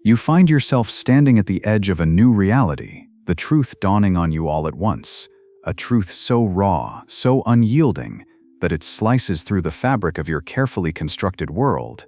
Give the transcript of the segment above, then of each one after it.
You find yourself standing at the edge of a new reality, the truth dawning on you all at once, a truth so raw, so unyielding, that it slices through the fabric of your carefully constructed world.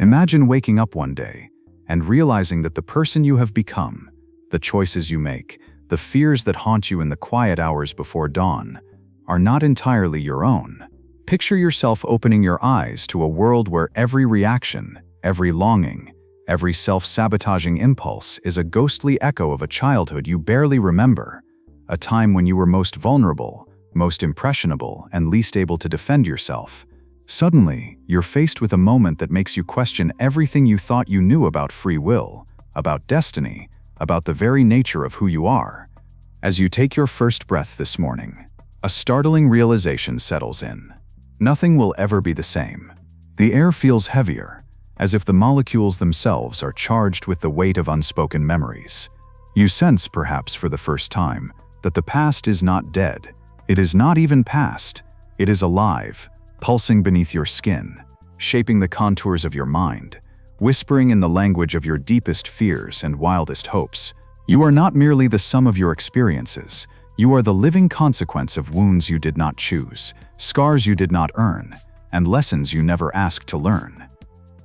Imagine waking up one day and realizing that the person you have become, the choices you make, the fears that haunt you in the quiet hours before dawn, are not entirely your own. Picture yourself opening your eyes to a world where every reaction, every longing, every self-sabotaging impulse is a ghostly echo of a childhood you barely remember, a time when you were most vulnerable, most impressionable, and least able to defend yourself. Suddenly, you're faced with a moment that makes you question everything you thought you knew about free will, about destiny, about the very nature of who you are. As you take your first breath this morning, a startling realization settles in. Nothing will ever be the same. The air feels heavier, as if the molecules themselves are charged with the weight of unspoken memories. You sense, perhaps for the first time, that the past is not dead. It is not even past. It is alive, pulsing beneath your skin, shaping the contours of your mind, whispering in the language of your deepest fears and wildest hopes. You are not merely the sum of your experiences. You are the living consequence of wounds you did not choose, scars you did not earn, and lessons you never asked to learn.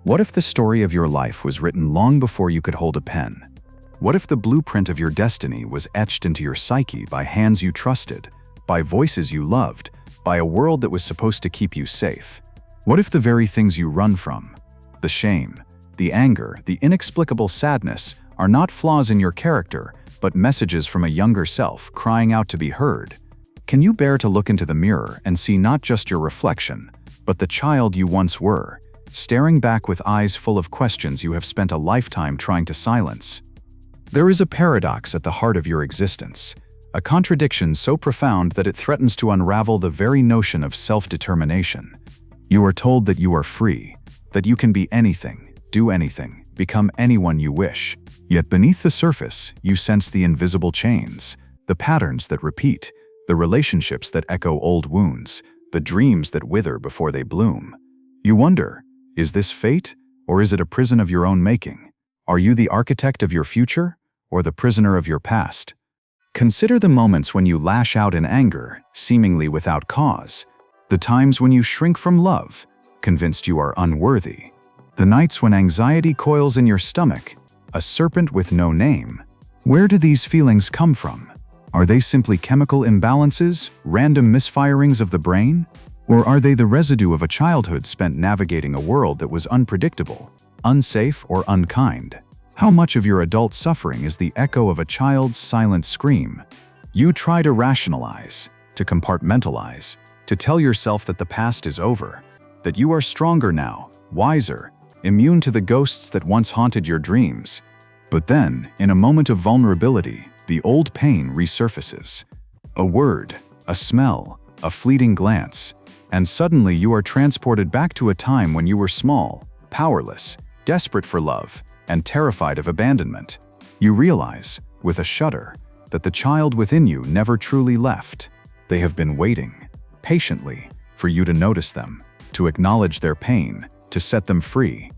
What if the story of your life was written long before you could hold a pen? What if the blueprint of your destiny was etched into your psyche by hands you trusted, by voices you loved, by a world that was supposed to keep you safe? What if the very things you run from, the shame, the anger, the inexplicable sadness, are not flaws in your character, but messages from a younger self crying out to be heard? Can you bear to look into the mirror and see not just your reflection, but the child you once were, staring back with eyes full of questions you have spent a lifetime trying to silence? There is a paradox at the heart of your existence, a contradiction so profound that it threatens to unravel the very notion of self-determination. You are told that you are free, that you can be anything, do anything, become anyone you wish. Yet beneath the surface, you sense the invisible chains, the patterns that repeat, the relationships that echo old wounds, the dreams that wither before they bloom. You wonder, is this fate, or is it a prison of your own making? Are you the architect of your future, or the prisoner of your past? Consider the moments when you lash out in anger, seemingly without cause, the times when you shrink from love, convinced you are unworthy, the nights when anxiety coils in your stomach, a serpent with no name. Where do these feelings come from? Are they simply chemical imbalances, random misfirings of the brain? Or are they the residue of a childhood spent navigating a world that was unpredictable, unsafe, or unkind? How much of your adult suffering is the echo of a child's silent scream? You try to rationalize, to compartmentalize, to tell yourself that the past is over, that you are stronger now, wiser, immune to the ghosts that once haunted your dreams. But then, in a moment of vulnerability, the old pain resurfaces. A word, a smell, a fleeting glance, and suddenly you are transported back to a time when you were small, powerless, desperate for love, and terrified of abandonment. You realize, with a shudder, that the child within you never truly left. They have been waiting, patiently, for you to notice them, to acknowledge their pain, to set them free.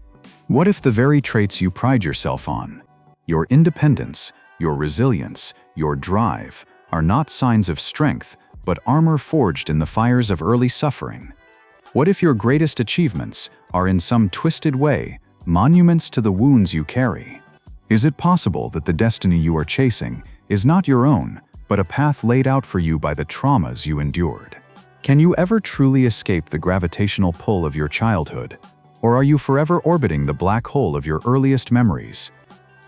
What if the very traits you pride yourself on, your independence, your resilience, your drive, are not signs of strength, but armor forged in the fires of early suffering? What if your greatest achievements are in some twisted way monuments to the wounds you carry? Is it possible that the destiny you are chasing is not your own, but a path laid out for you by the traumas you endured? Can you ever truly escape the gravitational pull of your childhood? Or are you forever orbiting the black hole of your earliest memories?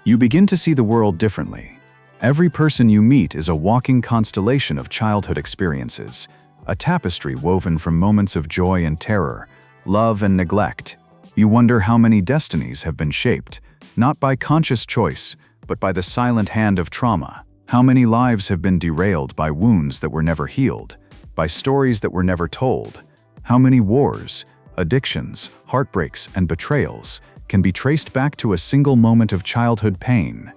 You begin to see the world differently. Every person you meet is a walking constellation of childhood experiences, a tapestry woven from moments of joy and terror, love and neglect. You wonder how many destinies have been shaped, not by conscious choice, but by the silent hand of trauma. How many lives have been derailed by wounds that were never healed, by stories that were never told? How many wars, addictions, heartbreaks, and betrayals can be traced back to a single moment of childhood pain?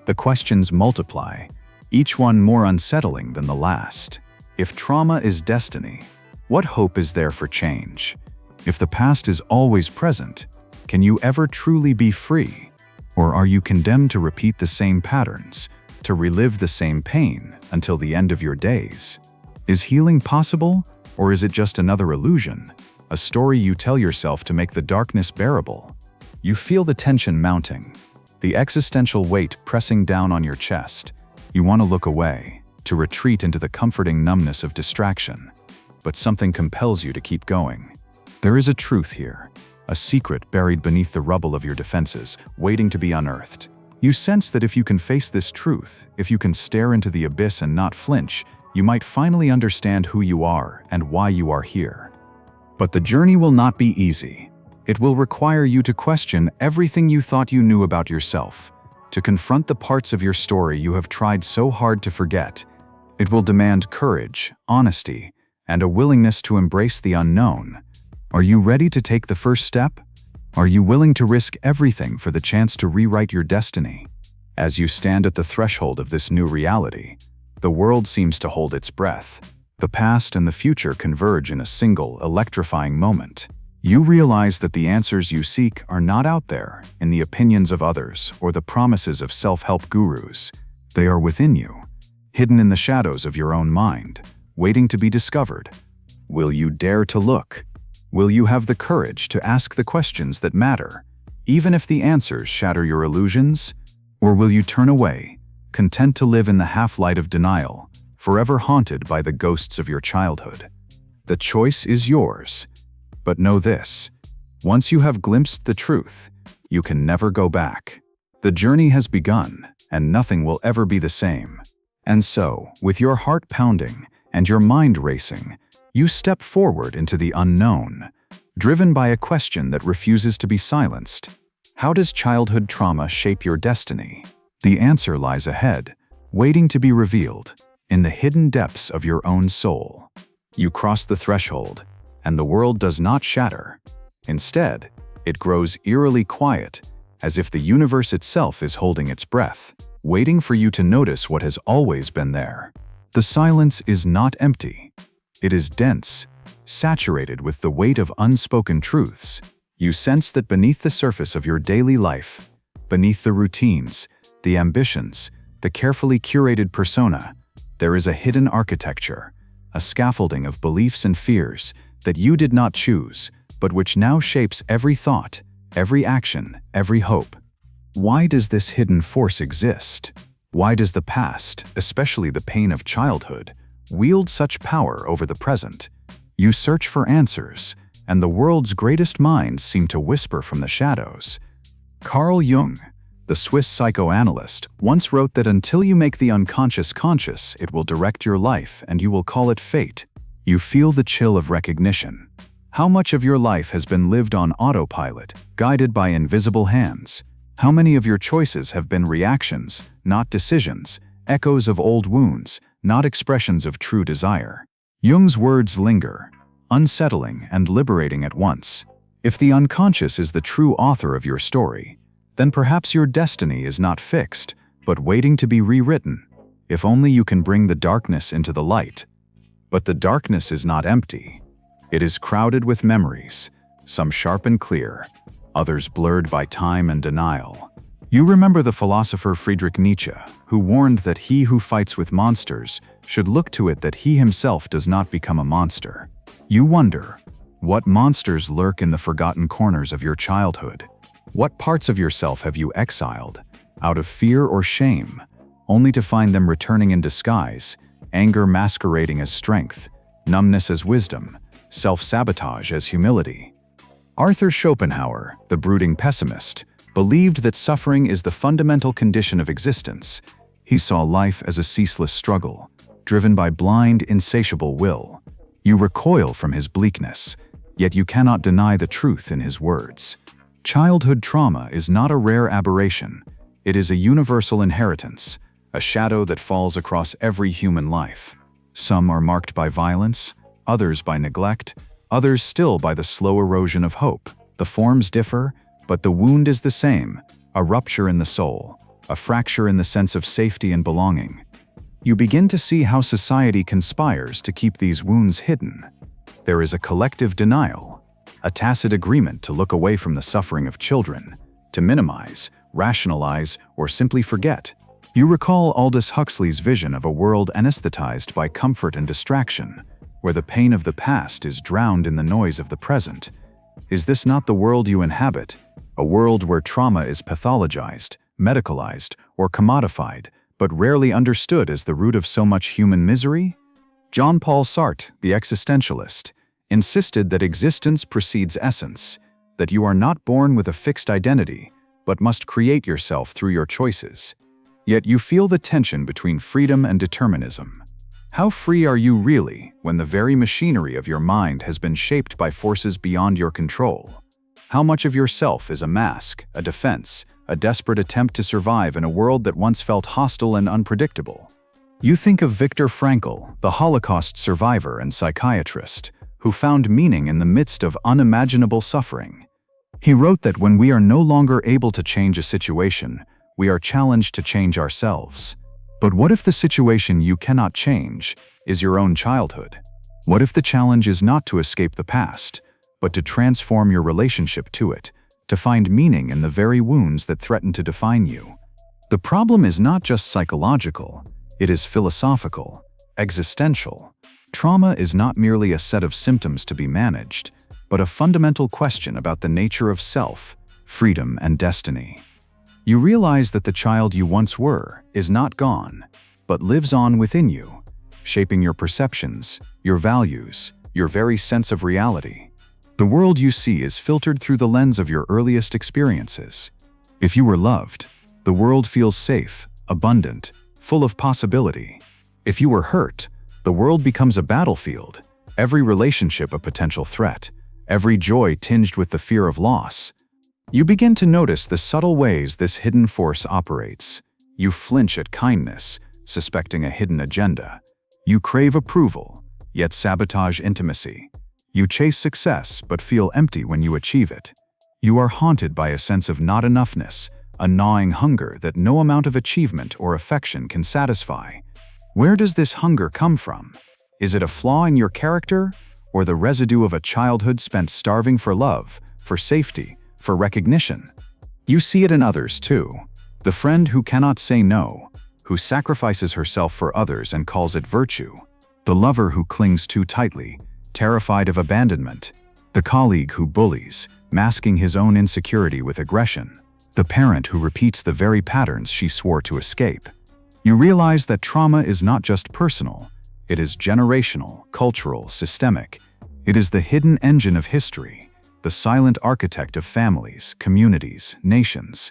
The questions multiply, each one more unsettling than the last. If trauma is destiny, what hope is there for change? If the past is always present, can you ever truly be free? Or are you condemned to repeat the same patterns, to relive the same pain until the end of your days? Is healing possible, or is it just another illusion, a story you tell yourself to make the darkness bearable? You feel the tension mounting, the existential weight pressing down on your chest. You want to look away, to retreat into the comforting numbness of distraction. But something compels you to keep going. There is a truth here, a secret buried beneath the rubble of your defenses, waiting to be unearthed. You sense that if you can face this truth, if you can stare into the abyss and not flinch, you might finally understand who you are and why you are here. But the journey will not be easy. It will require you to question everything you thought you knew about yourself, to confront the parts of your story you have tried so hard to forget. It will demand courage, honesty, and a willingness to embrace the unknown. Are you ready to take the first step? Are you willing to risk everything for the chance to rewrite your destiny? As you stand at the threshold of this new reality, the world seems to hold its breath. The past and the future converge in a single, electrifying moment. You realize that the answers you seek are not out there, in the opinions of others or the promises of self-help gurus. They are within you, hidden in the shadows of your own mind, waiting to be discovered. Will you dare to look? Will you have the courage to ask the questions that matter, even if the answers shatter your illusions? Or will you turn away, content to live in the half-light of denial, forever haunted by the ghosts of your childhood? The choice is yours. But know this, once you have glimpsed the truth, you can never go back. The journey has begun, and nothing will ever be the same. And so, with your heart pounding and your mind racing, you step forward into the unknown, driven by a question that refuses to be silenced. How does childhood trauma shape your destiny? The answer lies ahead, waiting to be revealed, in the hidden depths of your own soul. You cross the threshold, and the world does not shatter. Instead, it grows eerily quiet, as if the universe itself is holding its breath, waiting for you to notice what has always been there. The silence is not empty. It is dense, saturated with the weight of unspoken truths. You sense that beneath the surface of your daily life, beneath the routines, the ambitions, the carefully curated persona, there is a hidden architecture, a scaffolding of beliefs and fears that you did not choose, but which now shapes every thought, every action, every hope. Why does this hidden force exist? Why does the past, especially the pain of childhood, wield such power over the present? You search for answers, and the world's greatest minds seem to whisper from the shadows. Carl Jung, the Swiss psychoanalyst, once wrote that until you make the unconscious conscious, it will direct your life and you will call it fate. You feel the chill of recognition. How much of your life has been lived on autopilot, guided by invisible hands? How many of your choices have been reactions, not decisions, echoes of old wounds, not expressions of true desire? Jung's words linger, unsettling and liberating at once. If the unconscious is the true author of your story, then perhaps your destiny is not fixed, but waiting to be rewritten. If only you can bring the darkness into the light. But the darkness is not empty. It is crowded with memories, some sharp and clear, others blurred by time and denial. You remember the philosopher Friedrich Nietzsche, who warned that he who fights with monsters should look to it that he himself does not become a monster. You wonder, what monsters lurk in the forgotten corners of your childhood? What parts of yourself have you exiled, out of fear or shame, only to find them returning in disguise, anger masquerading as strength, numbness as wisdom, self-sabotage as humility? Arthur Schopenhauer, the brooding pessimist, believed that suffering is the fundamental condition of existence. He saw life as a ceaseless struggle, driven by blind, insatiable will. You recoil from his bleakness, yet you cannot deny the truth in his words. Childhood trauma is not a rare aberration. It is a universal inheritance, a shadow that falls across every human life. Some are marked by violence, others by neglect, others still by the slow erosion of hope. The forms differ, but the wound is the same, a rupture in the soul, a fracture in the sense of safety and belonging. You begin to see how society conspires to keep these wounds hidden. There is a collective denial, a tacit agreement to look away from the suffering of children, to minimize, rationalize, or simply forget. You recall Aldous Huxley's vision of a world anesthetized by comfort and distraction, where the pain of the past is drowned in the noise of the present. Is this not the world you inhabit? A world where trauma is pathologized, medicalized, or commodified, but rarely understood as the root of so much human misery? Jean-Paul Sartre, the existentialist, insisted that existence precedes essence, that you are not born with a fixed identity, but must create yourself through your choices. Yet you feel the tension between freedom and determinism. How free are you really when the very machinery of your mind has been shaped by forces beyond your control? How much of yourself is a mask, a defense, a desperate attempt to survive in a world that once felt hostile and unpredictable? You think of Viktor Frankl, the Holocaust survivor and psychiatrist, who found meaning in the midst of unimaginable suffering. He wrote that when we are no longer able to change a situation, we are challenged to change ourselves. But what if the situation you cannot change is your own childhood? What if the challenge is not to escape the past, but to transform your relationship to it, to find meaning in the very wounds that threaten to define you? The problem is not just psychological, it is philosophical, existential. Trauma is not merely a set of symptoms to be managed, but a fundamental question about the nature of self, freedom, and destiny. You realize that the child you once were is not gone, but lives on within you, shaping your perceptions, your values, your very sense of reality. The world you see is filtered through the lens of your earliest experiences. If you were loved, the world feels safe, abundant, full of possibility. If you were hurt, the world becomes a battlefield, every relationship a potential threat, every joy tinged with the fear of loss. You begin to notice the subtle ways this hidden force operates. You flinch at kindness, suspecting a hidden agenda. You crave approval, yet sabotage intimacy. You chase success, but feel empty when you achieve it. You are haunted by a sense of not enoughness, a gnawing hunger that no amount of achievement or affection can satisfy. Where does this hunger come from? Is it a flaw in your character, or the residue of a childhood spent starving for love, for safety, for recognition? You see it in others too. The friend who cannot say no, who sacrifices herself for others and calls it virtue. The lover who clings too tightly, terrified of abandonment. The colleague who bullies, masking his own insecurity with aggression. The parent who repeats the very patterns she swore to escape. You realize that trauma is not just personal. It is generational, cultural, systemic. It is the hidden engine of history, the silent architect of families, communities, nations.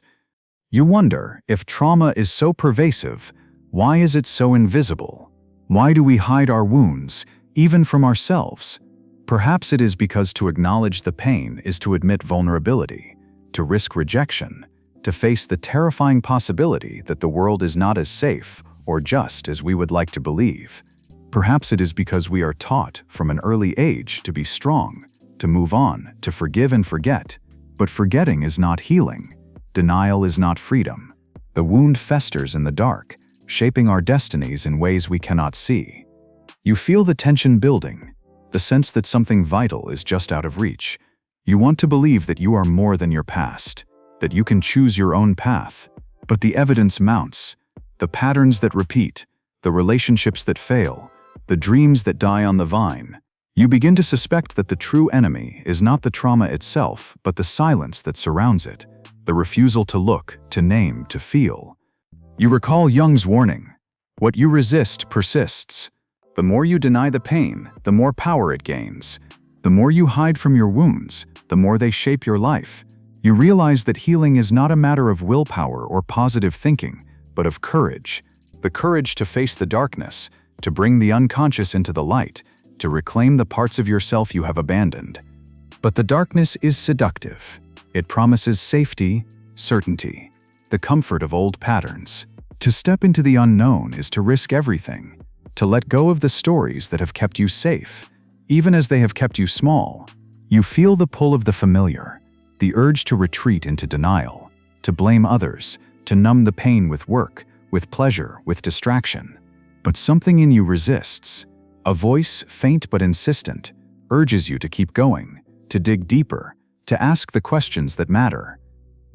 You wonder, if trauma is so pervasive, why is it so invisible? Why do we hide our wounds, even from ourselves? Perhaps it is because to acknowledge the pain is to admit vulnerability, to risk rejection, to face the terrifying possibility that the world is not as safe or just as we would like to believe. Perhaps it is because we are taught from an early age to be strong, to move on, to forgive and forget. But forgetting is not healing. Denial is not freedom. The wound festers in the dark, shaping our destinies in ways we cannot see. You feel the tension building, the sense that something vital is just out of reach. You want to believe that you are more than your past, that you can choose your own path. But the evidence mounts. The patterns that repeat, the relationships that fail, the dreams that die on the vine. You begin to suspect that the true enemy is not the trauma itself, but the silence that surrounds it, the refusal to look, to name, to feel. You recall Jung's warning: what you resist persists. The more you deny the pain, the more power it gains. The more you hide from your wounds, the more they shape your life. You realize that healing is not a matter of willpower or positive thinking, but of courage. The courage to face the darkness, to bring the unconscious into the light, to reclaim the parts of yourself you have abandoned. But the darkness is seductive. It promises safety, certainty, the comfort of old patterns. To step into the unknown is to risk everything, to let go of the stories that have kept you safe, even as they have kept you small. You feel the pull of the familiar, the urge to retreat into denial, to blame others, to numb the pain with work, with pleasure, with distraction. But something in you resists. A voice, faint but insistent, urges you to keep going, to dig deeper, to ask the questions that matter.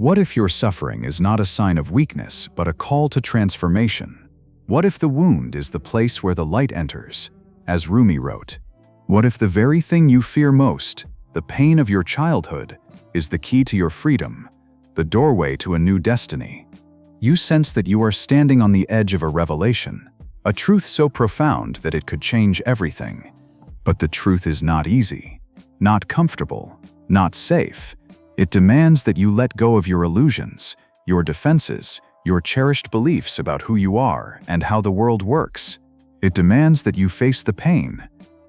What if your suffering is not a sign of weakness, but a call to transformation? What if the wound is the place where the light enters? As Rumi wrote, what if the very thing you fear most, the pain of your childhood, is the key to your freedom, the doorway to a new destiny? You sense that you are standing on the edge of a revelation, a truth so profound that it could change everything. But the truth is not easy, not comfortable, not safe. It demands that you let go of your illusions, your defenses, your cherished beliefs about who you are and how the world works. It demands that you face the pain,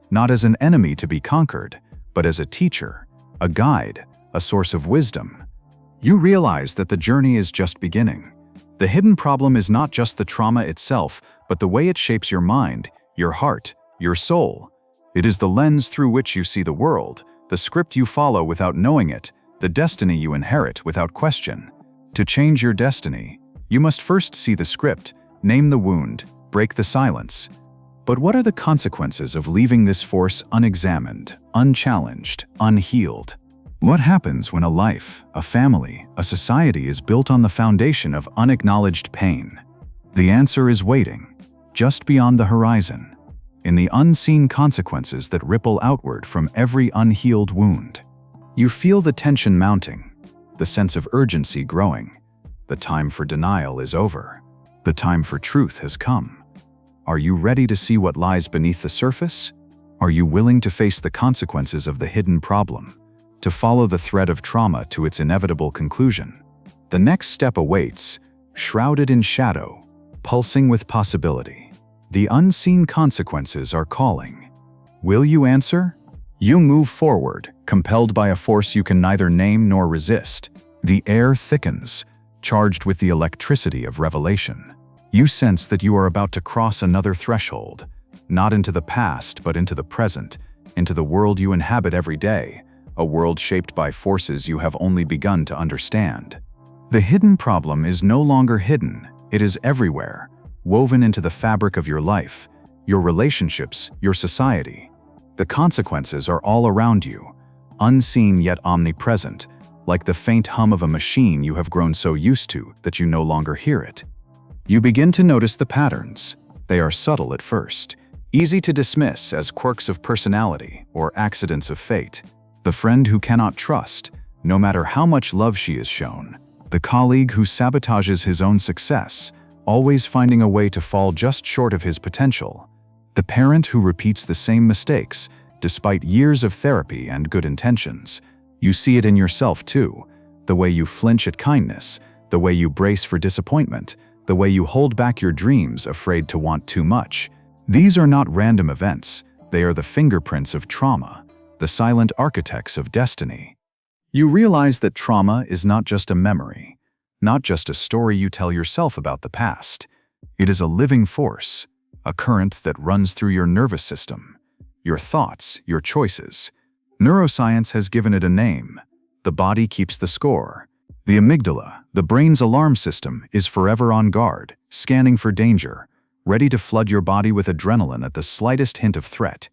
not as an enemy to be conquered, but as a teacher, a guide, a source of wisdom. You realize that the journey is just beginning. The hidden problem is not just the trauma itself, but the way it shapes your mind, your heart, your soul. It is the lens through which you see the world, the script you follow without knowing it, the destiny you inherit without question. To change your destiny, you must first see the script, name the wound, break the silence. But what are the consequences of leaving this force unexamined, unchallenged, unhealed? What happens when a life, a family, a society is built on the foundation of unacknowledged pain? The answer is waiting, just beyond the horizon, in the unseen consequences that ripple outward from every unhealed wound. You feel the tension mounting, the sense of urgency growing. The time for denial is over. The time for truth has come. Are you ready to see what lies beneath the surface? Are you willing to face the consequences of the hidden problem, to follow the thread of trauma to its inevitable conclusion? The next step awaits, shrouded in shadow, pulsing with possibility. The unseen consequences are calling. Will you answer? You move forward, compelled by a force you can neither name nor resist. The air thickens, charged with the electricity of revelation. You sense that you are about to cross another threshold, not into the past, but into the present, into the world you inhabit every day, a world shaped by forces you have only begun to understand. The hidden problem is no longer hidden, it is everywhere, woven into the fabric of your life, your relationships, your society. The consequences are all around you, unseen yet omnipresent, like the faint hum of a machine you have grown so used to that you no longer hear it. You begin to notice the patterns. They are subtle at first, easy to dismiss as quirks of personality or accidents of fate. The friend who cannot trust, no matter how much love she is shown. The colleague who sabotages his own success, always finding a way to fall just short of his potential. The parent who repeats the same mistakes, despite years of therapy and good intentions. You see it in yourself too, the way you flinch at kindness, the way you brace for disappointment, the way you hold back your dreams afraid to want too much. These are not random events, they are the fingerprints of trauma, the silent architects of destiny. You realize that trauma is not just a memory, not just a story you tell yourself about the past. It is a living force, a current that runs through your nervous system, your thoughts, your choices. Neuroscience has given it a name. The body keeps the score. The amygdala, the brain's alarm system, is forever on guard, scanning for danger, ready to flood your body with adrenaline at the slightest hint of threat.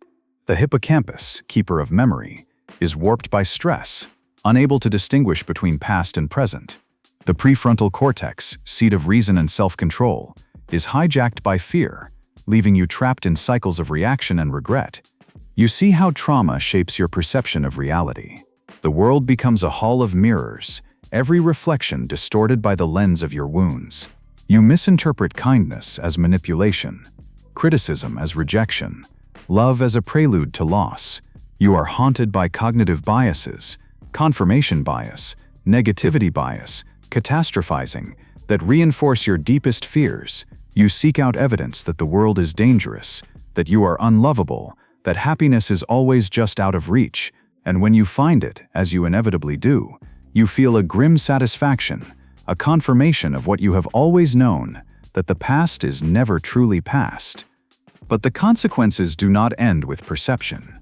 The hippocampus, keeper of memory, is warped by stress, unable to distinguish between past and present. The prefrontal cortex, seat of reason and self-control, is hijacked by fear, leaving you trapped in cycles of reaction and regret. You see how trauma shapes your perception of reality. The world becomes a hall of mirrors, every reflection distorted by the lens of your wounds. You misinterpret kindness as manipulation, criticism as rejection, love as a prelude to loss. You are haunted by cognitive biases, confirmation bias, negativity bias, catastrophizing, that reinforce your deepest fears. You seek out evidence that the world is dangerous, that you are unlovable, that happiness is always just out of reach, and when you find it, as you inevitably do, you feel a grim satisfaction, a confirmation of what you have always known, that the past is never truly past. But the consequences do not end with perception.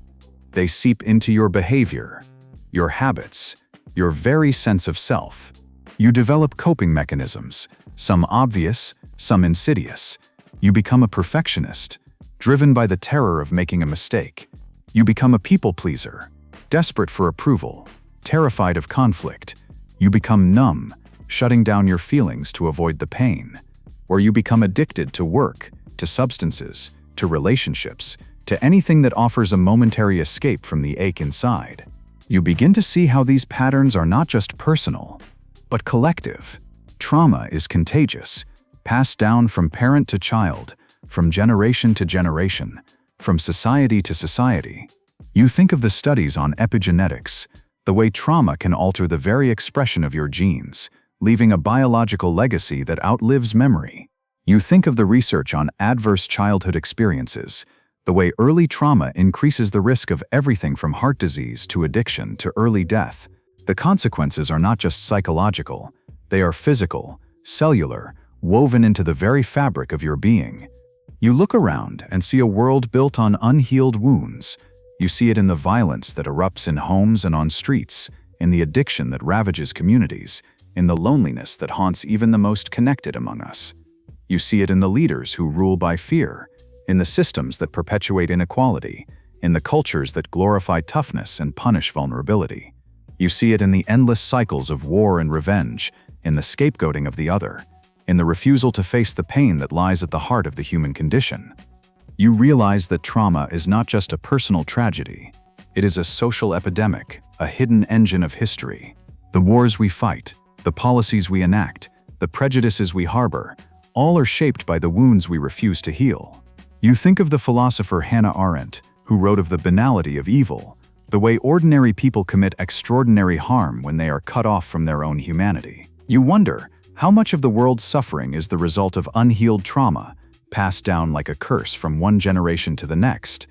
They seep into your behavior, your habits, your very sense of self. You develop coping mechanisms, some obvious, some insidious. You become a perfectionist, driven by the terror of making a mistake. You become a people pleaser, desperate for approval, terrified of conflict. You become numb, shutting down your feelings to avoid the pain, where you become addicted to work, to substances, to relationships, to anything that offers a momentary escape from the ache inside. You begin to see how these patterns are not just personal, but collective. Trauma is contagious, passed down from parent to child, from generation to generation, from society to society. You think of the studies on epigenetics, the way trauma can alter the very expression of your genes, leaving a biological legacy that outlives memory. You think of the research on adverse childhood experiences, the way early trauma increases the risk of everything from heart disease to addiction to early death. The consequences are not just psychological, they are physical, cellular, woven into the very fabric of your being. You look around and see a world built on unhealed wounds. You see it in the violence that erupts in homes and on streets, in the addiction that ravages communities, in the loneliness that haunts even the most connected among us. You see it in the leaders who rule by fear, in the systems that perpetuate inequality, in the cultures that glorify toughness and punish vulnerability. You see it in the endless cycles of war and revenge, in the scapegoating of the other, in the refusal to face the pain that lies at the heart of the human condition. You realize that trauma is not just a personal tragedy. It is a social epidemic, a hidden engine of history. The wars we fight, the policies we enact, the prejudices we harbor, all are shaped by the wounds we refuse to heal. You think of the philosopher Hannah Arendt, who wrote of the banality of evil, the way ordinary people commit extraordinary harm when they are cut off from their own humanity. You wonder, how much of the world's suffering is the result of unhealed trauma, passed down like a curse from one generation to the next?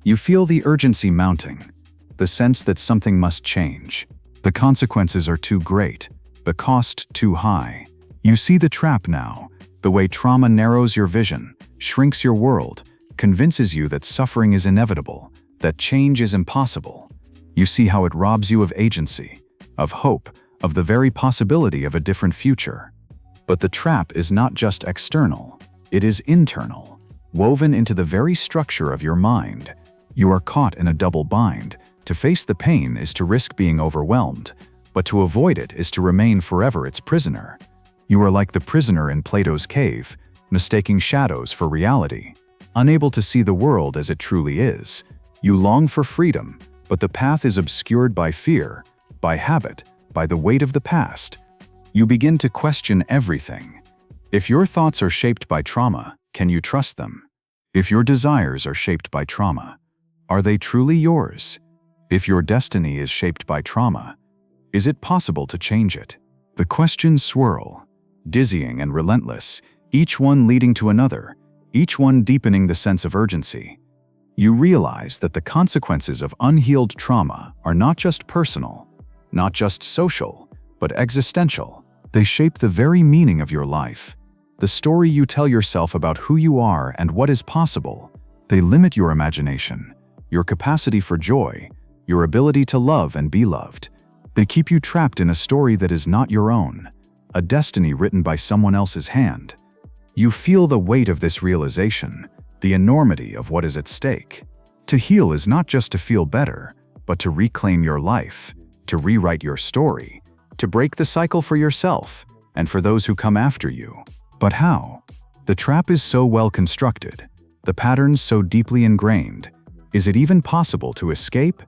You feel the urgency mounting, the sense that something must change. The consequences are too great, the cost too high. You see the trap now, the way trauma narrows your vision, shrinks your world, convinces you that suffering is inevitable, that change is impossible. You see how it robs you of agency, of hope, of the very possibility of a different future. But the trap is not just external, it is internal, woven into the very structure of your mind. You are caught in a double bind. To face the pain is to risk being overwhelmed, but to avoid it is to remain forever its prisoner. You are like the prisoner in Plato's cave, mistaking shadows for reality, unable to see the world as it truly is. You long for freedom, but the path is obscured by fear, by habit, by the weight of the past. You begin to question everything. If your thoughts are shaped by trauma, can you trust them? If your desires are shaped by trauma, are they truly yours? If your destiny is shaped by trauma, is it possible to change it? The questions swirl, dizzying and relentless, each one leading to another, each one deepening the sense of urgency. You realize that the consequences of unhealed trauma are not just personal, not just social, but existential. They shape the very meaning of your life, the story you tell yourself about who you are and what is possible. They limit your imagination, your capacity for joy, your ability to love and be loved. They keep you trapped in a story that is not your own, a destiny written by someone else's hand. You feel the weight of this realization, the enormity of what is at stake. To heal is not just to feel better, but to reclaim your life, to rewrite your story, to break the cycle for yourself and for those who come after you. But how? The trap is so well constructed, the patterns so deeply ingrained. Is it even possible to escape?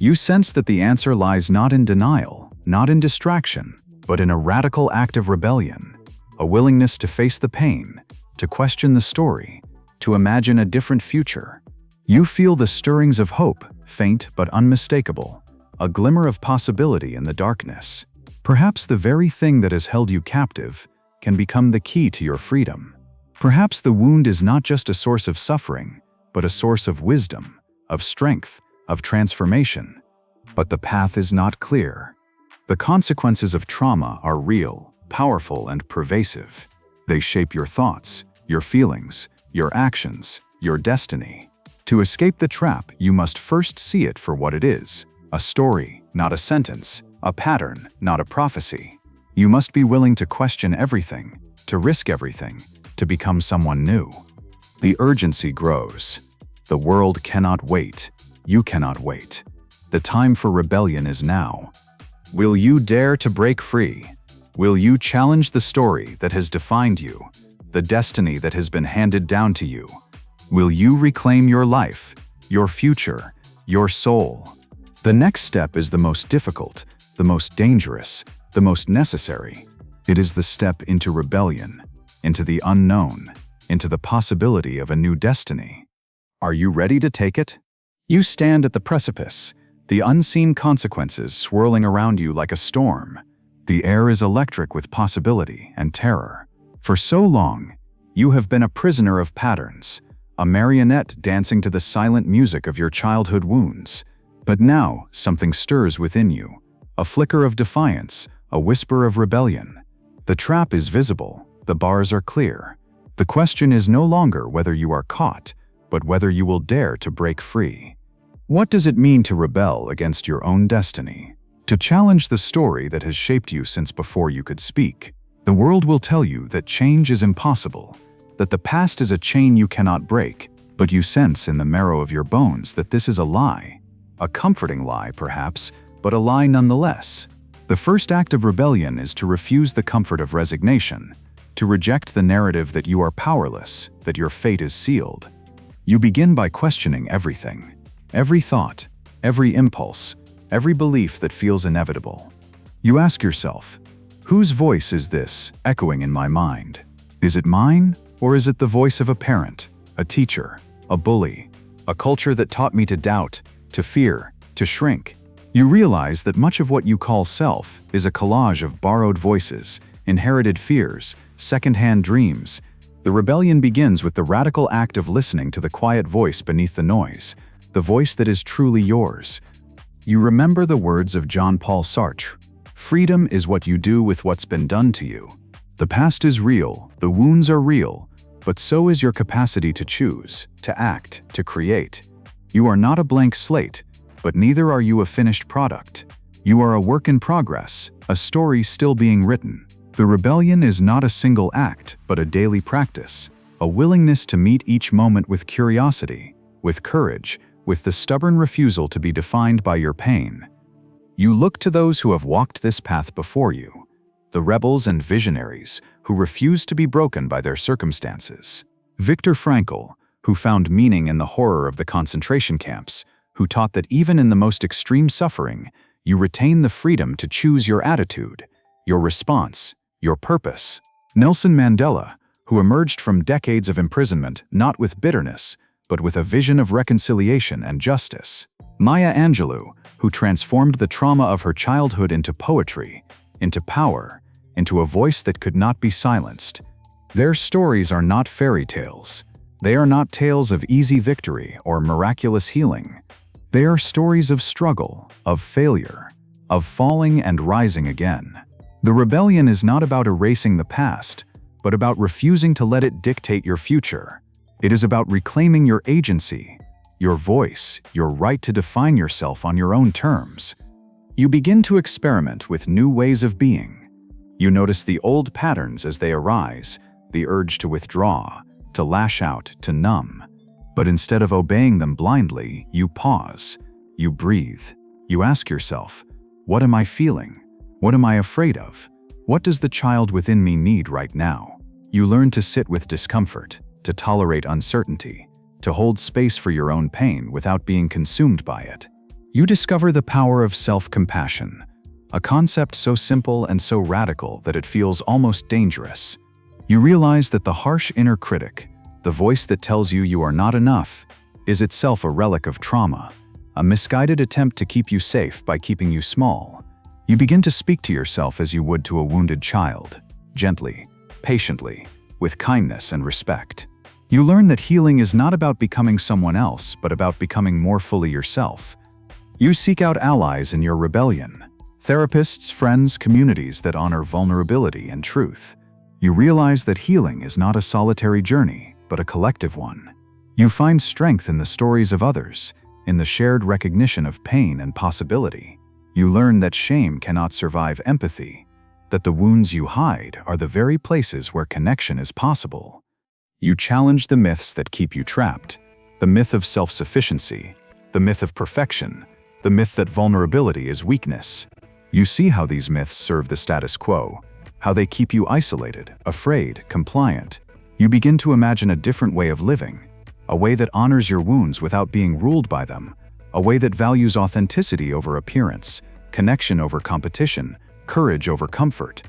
You sense that the answer lies not in denial, not in distraction, but in a radical act of rebellion, a willingness to face the pain, to question the story, to imagine a different future. You feel the stirrings of hope, faint but unmistakable, a glimmer of possibility in the darkness. Perhaps the very thing that has held you captive can become the key to your freedom. Perhaps the wound is not just a source of suffering, but a source of wisdom, of strength, of transformation. But the path is not clear. The consequences of trauma are real, powerful, and pervasive. They shape your thoughts, your feelings, your actions, your destiny. To escape the trap, you must first see it for what it is: a story, not a sentence, a pattern, not a prophecy. You must be willing to question everything, to risk everything, to become someone new. The urgency grows. The world cannot wait. You cannot wait. The time for rebellion is now. Will you dare to break free? Will you challenge the story that has defined you, the destiny that has been handed down to you? Will you reclaim your life, your future, your soul? The next step is the most difficult, the most dangerous, the most necessary. It is the step into rebellion, into the unknown, into the possibility of a new destiny. Are you ready to take it? You stand at the precipice, the unseen consequences swirling around you like a storm. The air is electric with possibility and terror. For so long, you have been a prisoner of patterns, a marionette dancing to the silent music of your childhood wounds. But now, something stirs within you, a flicker of defiance, a whisper of rebellion. The trap is visible, the bars are clear. The question is no longer whether you are caught, but whether you will dare to break free. What does it mean to rebel against your own destiny? To challenge the story that has shaped you since before you could speak. The world will tell you that change is impossible, that the past is a chain you cannot break, but you sense in the marrow of your bones that this is a lie. A comforting lie, perhaps, but a lie nonetheless. The first act of rebellion is to refuse the comfort of resignation, to reject the narrative that you are powerless, that your fate is sealed. You begin by questioning everything. Every thought, every impulse, every belief that feels inevitable. You ask yourself, whose voice is this echoing in my mind? Is it mine, or is it the voice of a parent, a teacher, a bully, a culture that taught me to doubt, to fear, to shrink? You realize that much of what you call self is a collage of borrowed voices, inherited fears, secondhand dreams. The rebellion begins with the radical act of listening to the quiet voice beneath the noise, the voice that is truly yours. You remember the words of Jean-Paul Sartre, "Freedom is what you do with what's been done to you." The past is real, the wounds are real, but so is your capacity to choose, to act, to create. You are not a blank slate, but neither are you a finished product. You are a work in progress, a story still being written. The rebellion is not a single act, but a daily practice, a willingness to meet each moment with curiosity, with courage, with the stubborn refusal to be defined by your pain. You look to those who have walked this path before you, the rebels and visionaries who refuse to be broken by their circumstances. Viktor Frankl, who found meaning in the horror of the concentration camps, who taught that even in the most extreme suffering, you retain the freedom to choose your attitude, your response, your purpose. Nelson Mandela, who emerged from decades of imprisonment not with bitterness, but with a vision of reconciliation and justice. Maya Angelou, who transformed the trauma of her childhood into poetry, into power, into a voice that could not be silenced. Their stories are not fairy tales. They are not tales of easy victory or miraculous healing. They are stories of struggle, of failure, of falling and rising again. The rebellion is not about erasing the past, but about refusing to let it dictate your future. It is about reclaiming your agency, your voice, your right to define yourself on your own terms. You begin to experiment with new ways of being. You notice the old patterns as they arise, the urge to withdraw, to lash out, to numb. But instead of obeying them blindly, you pause, you breathe, you ask yourself, what am I feeling? What am I afraid of? What does the child within me need right now? You learn to sit with discomfort, to tolerate uncertainty, to hold space for your own pain without being consumed by it. You discover the power of self-compassion, a concept so simple and so radical that it feels almost dangerous. You realize that the harsh inner critic, the voice that tells you you are not enough, is itself a relic of trauma, a misguided attempt to keep you safe by keeping you small. You begin to speak to yourself as you would to a wounded child, gently, patiently, with kindness and respect. You learn that healing is not about becoming someone else, but about becoming more fully yourself. You seek out allies in your rebellion, therapists, friends, communities that honor vulnerability and truth. You realize that healing is not a solitary journey, but a collective one. You find strength in the stories of others, in the shared recognition of pain and possibility. You learn that shame cannot survive empathy, that the wounds you hide are the very places where connection is possible. You challenge the myths that keep you trapped, the myth of self-sufficiency, the myth of perfection, the myth that vulnerability is weakness. You see how these myths serve the status quo, how they keep you isolated, afraid, compliant. You begin to imagine a different way of living, a way that honors your wounds without being ruled by them, a way that values authenticity over appearance, connection over competition, courage over comfort.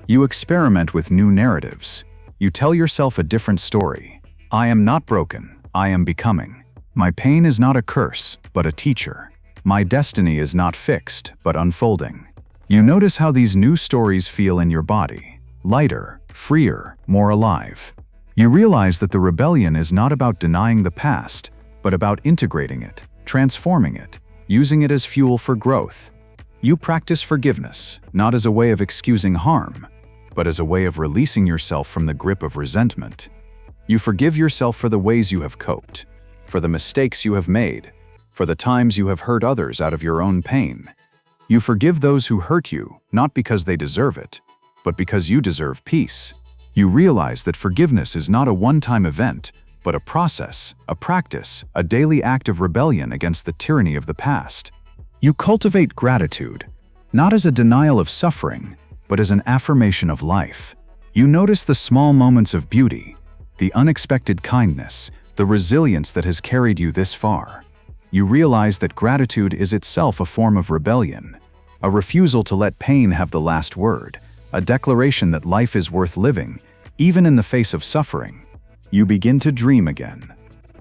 You experiment with new narratives. You tell yourself a different story. I am not broken, I am becoming. My pain is not a curse, but a teacher. My destiny is not fixed, but unfolding. You notice how these new stories feel in your body. Lighter, freer, more alive. You realize that the rebellion is not about denying the past, but about integrating it, transforming it, using it as fuel for growth. You practice forgiveness, not as a way of excusing harm, but as a way of releasing yourself from the grip of resentment. You forgive yourself for the ways you have coped, for the mistakes you have made, for the times you have hurt others out of your own pain. You forgive those who hurt you, not because they deserve it, but because you deserve peace. You realize that forgiveness is not a one-time event, but a process, a practice, a daily act of rebellion against the tyranny of the past. You cultivate gratitude, not as a denial of suffering, but as an affirmation of life. You notice the small moments of beauty, the unexpected kindness, the resilience that has carried you this far. You realize that gratitude is itself a form of rebellion, a refusal to let pain have the last word, a declaration that life is worth living, even in the face of suffering. You begin to dream again.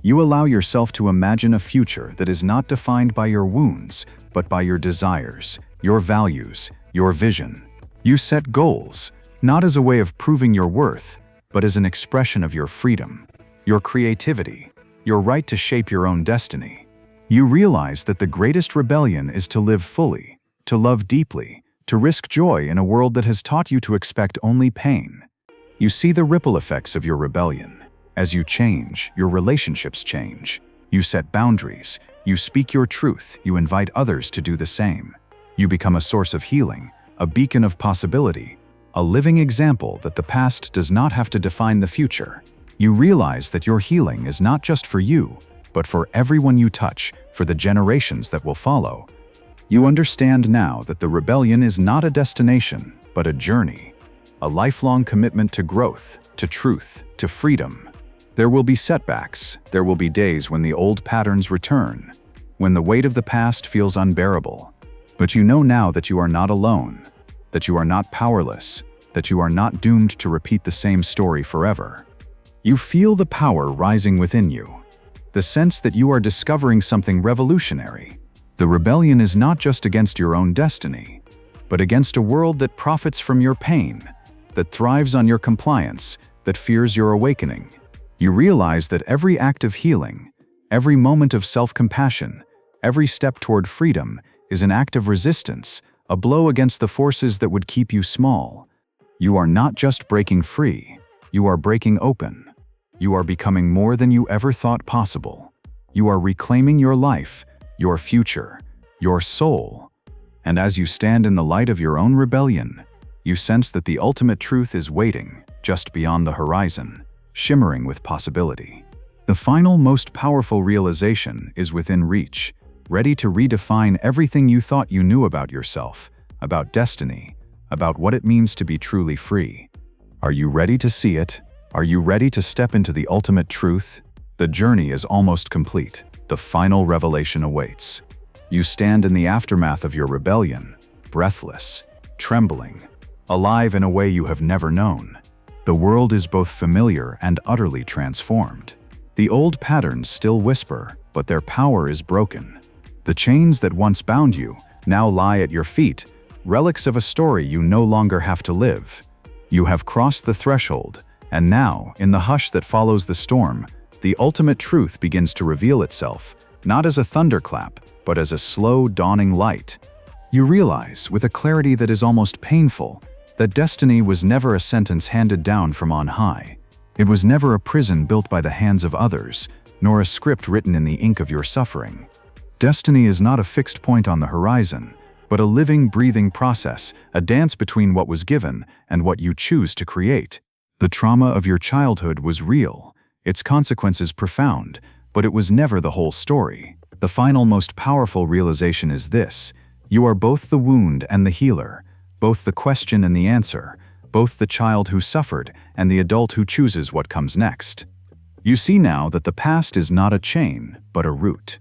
You allow yourself to imagine a future that is not defined by your wounds, but by your desires, your values, your vision. You set goals, not as a way of proving your worth, but as an expression of your freedom, your creativity, your right to shape your own destiny. You realize that the greatest rebellion is to live fully, to love deeply, to risk joy in a world that has taught you to expect only pain. You see the ripple effects of your rebellion. As you change, your relationships change. You set boundaries, you speak your truth, you invite others to do the same. You become a source of healing, a beacon of possibility, a living example that the past does not have to define the future. You realize that your healing is not just for you, but for everyone you touch, for the generations that will follow. You understand now that the rebellion is not a destination, but a journey, a lifelong commitment to growth, to truth, to freedom. There will be setbacks, there will be days when the old patterns return, when the weight of the past feels unbearable. But you know now that you are not alone, that you are not powerless, that you are not doomed to repeat the same story forever. You feel the power rising within you, the sense that you are discovering something revolutionary. The rebellion is not just against your own destiny, but against a world that profits from your pain, that thrives on your compliance, that fears your awakening. You realize that every act of healing, every moment of self-compassion, every step toward freedom is an act of resistance, a blow against the forces that would keep you small. You are not just breaking free, you are breaking open. You are becoming more than you ever thought possible. You are reclaiming your life, your future, your soul. And as you stand in the light of your own rebellion, you sense that the ultimate truth is waiting just beyond the horizon, shimmering with possibility. The final, most powerful realization is within reach, ready to redefine everything you thought you knew about yourself, about destiny, about what it means to be truly free. Are you ready to see it? Are you ready to step into the ultimate truth? The journey is almost complete. The final revelation awaits. You stand in the aftermath of your rebellion, breathless, trembling, alive in a way you have never known. The world is both familiar and utterly transformed. The old patterns still whisper, but their power is broken. The chains that once bound you now lie at your feet, relics of a story you no longer have to live. You have crossed the threshold, and now, in the hush that follows the storm, the ultimate truth begins to reveal itself, not as a thunderclap, but as a slow, dawning light. You realize, with a clarity that is almost painful, that destiny was never a sentence handed down from on high. It was never a prison built by the hands of others, nor a script written in the ink of your suffering. Destiny is not a fixed point on the horizon, but a living, breathing process, a dance between what was given and what you choose to create. The trauma of your childhood was real, its consequences profound, but it was never the whole story. The final, most powerful realization is this: you are both the wound and the healer, both the question and the answer, both the child who suffered and the adult who chooses what comes next. You see now that the past is not a chain, but a root.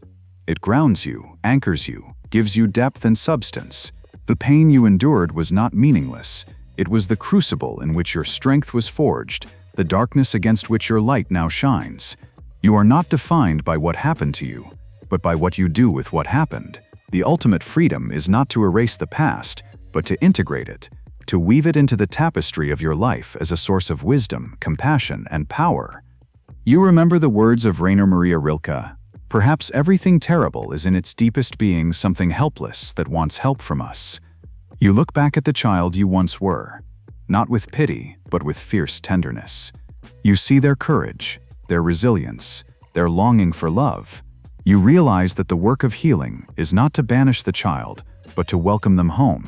It grounds you, anchors you, gives you depth and substance. The pain you endured was not meaningless. It was the crucible in which your strength was forged, the darkness against which your light now shines. You are not defined by what happened to you, but by what you do with what happened. The ultimate freedom is not to erase the past, but to integrate it, to weave it into the tapestry of your life as a source of wisdom, compassion, and power. You remember the words of Rainer Maria Rilke, "Perhaps everything terrible is in its deepest being something helpless that wants help from us." You look back at the child you once were, not with pity, but with fierce tenderness. You see their courage, their resilience, their longing for love. You realize that the work of healing is not to banish the child, but to welcome them home,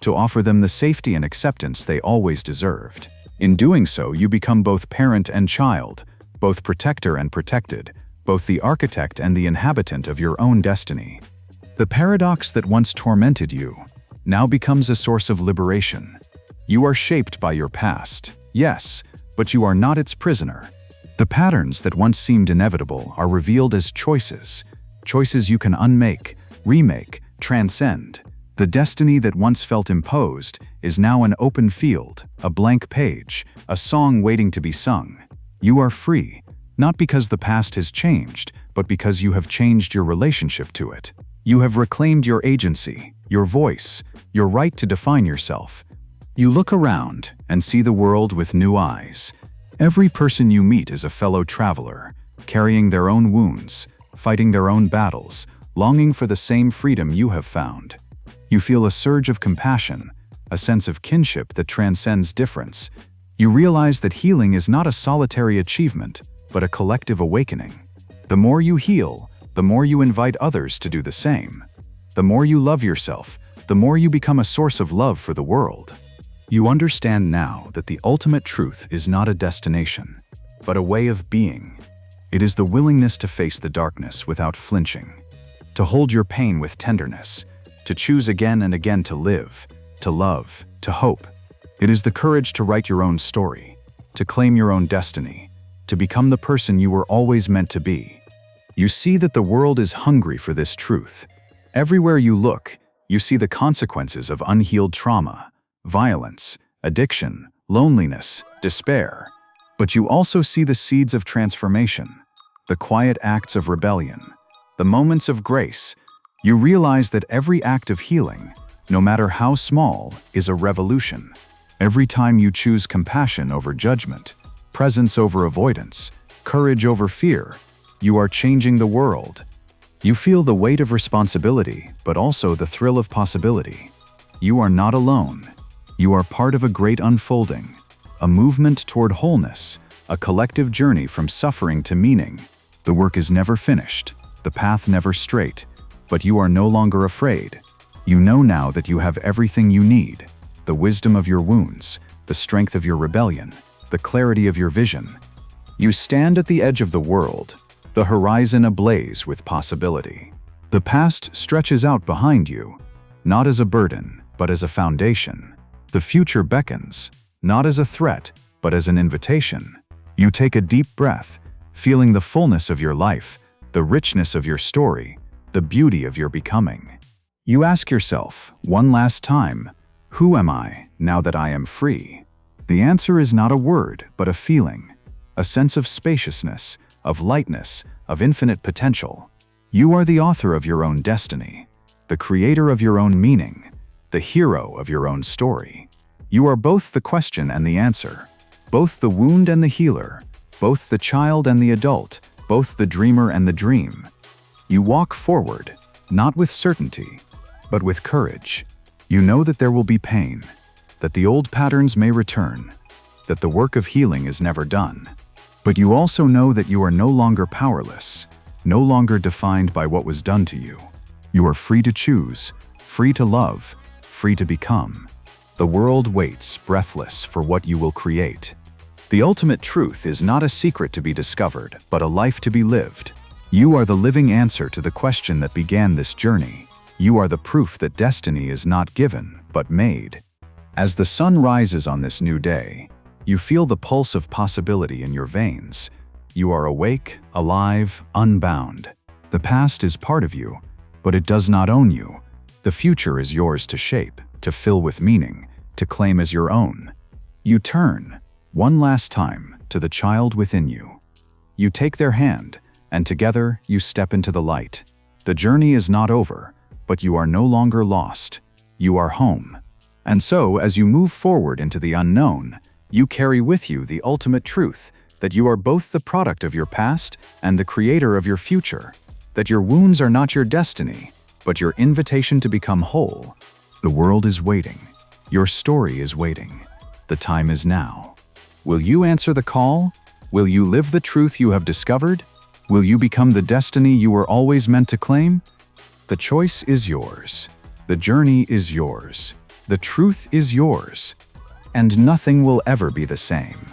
to offer them the safety and acceptance they always deserved. In doing so, you become both parent and child, both protector and protected, both the architect and the inhabitant of your own destiny. The paradox that once tormented you now becomes a source of liberation. You are shaped by your past, yes, but you are not its prisoner. The patterns that once seemed inevitable are revealed as choices you can unmake, remake, transcend. The destiny that once felt imposed is now an open field, a blank page, a song waiting to be sung. You are free, not because the past has changed, but because you have changed your relationship to it. You have reclaimed your agency, your voice, your right to define yourself. You look around and see the world with new eyes. Every person you meet is a fellow traveler, carrying their own wounds, fighting their own battles, longing for the same freedom you have found. You feel a surge of compassion, a sense of kinship that transcends difference. You realize that healing is not a solitary achievement, but a collective awakening. The more you heal, the more you invite others to do the same. The more you love yourself, the more you become a source of love for the world. You understand now that the ultimate truth is not a destination, but a way of being. It is the willingness to face the darkness without flinching, to hold your pain with tenderness, to choose again and again to live, to love, to hope. It is the courage to write your own story, to claim your own destiny, to become the person you were always meant to be. You see that the world is hungry for this truth. Everywhere you look, you see the consequences of unhealed trauma, violence, addiction, loneliness, despair. But you also see the seeds of transformation, the quiet acts of rebellion, the moments of grace. You realize that every act of healing, no matter how small, is a revolution. Every time you choose compassion over judgment, presence over avoidance, courage over fear, you are changing the world. You feel the weight of responsibility, but also the thrill of possibility. You are not alone. You are part of a great unfolding, a movement toward wholeness, a collective journey from suffering to meaning. The work is never finished, the path never straight, but you are no longer afraid. You know now that you have everything you need, the wisdom of your wounds, the strength of your rebellion, the clarity of your vision. You stand at the edge of the world, the horizon ablaze with possibility. The past stretches out behind you, not as a burden, but as a foundation. The future beckons, not as a threat, but as an invitation. You take a deep breath, feeling the fullness of your life, the richness of your story, the beauty of your becoming. You ask yourself, one last time, who am I now that I am free? The answer is not a word, but a feeling, a sense of spaciousness, of lightness, of infinite potential. You are the author of your own destiny, the creator of your own meaning, the hero of your own story. You are both the question and the answer, both the wound and the healer, both the child and the adult, both the dreamer and the dream. You walk forward, not with certainty, but with courage. You know that there will be pain, that the old patterns may return, that the work of healing is never done. But you also know that you are no longer powerless, no longer defined by what was done to you. You are free to choose, free to love, free to become. The world waits, breathless, for what you will create. The ultimate truth is not a secret to be discovered, but a life to be lived. You are the living answer to the question that began this journey. You are the proof that destiny is not given, but made. As the sun rises on this new day, you feel the pulse of possibility in your veins. You are awake, alive, unbound. The past is part of you, but it does not own you. The future is yours to shape, to fill with meaning, to claim as your own. You turn, one last time, to the child within you. You take their hand, and together you step into the light. The journey is not over, but you are no longer lost. You are home. And so, as you move forward into the unknown, you carry with you the ultimate truth, that you are both the product of your past and the creator of your future, that your wounds are not your destiny, but your invitation to become whole. The world is waiting. Your story is waiting. The time is now. Will you answer the call? Will you live the truth you have discovered? Will you become the destiny you were always meant to claim? The choice is yours. The journey is yours. The truth is yours. And nothing will ever be the same.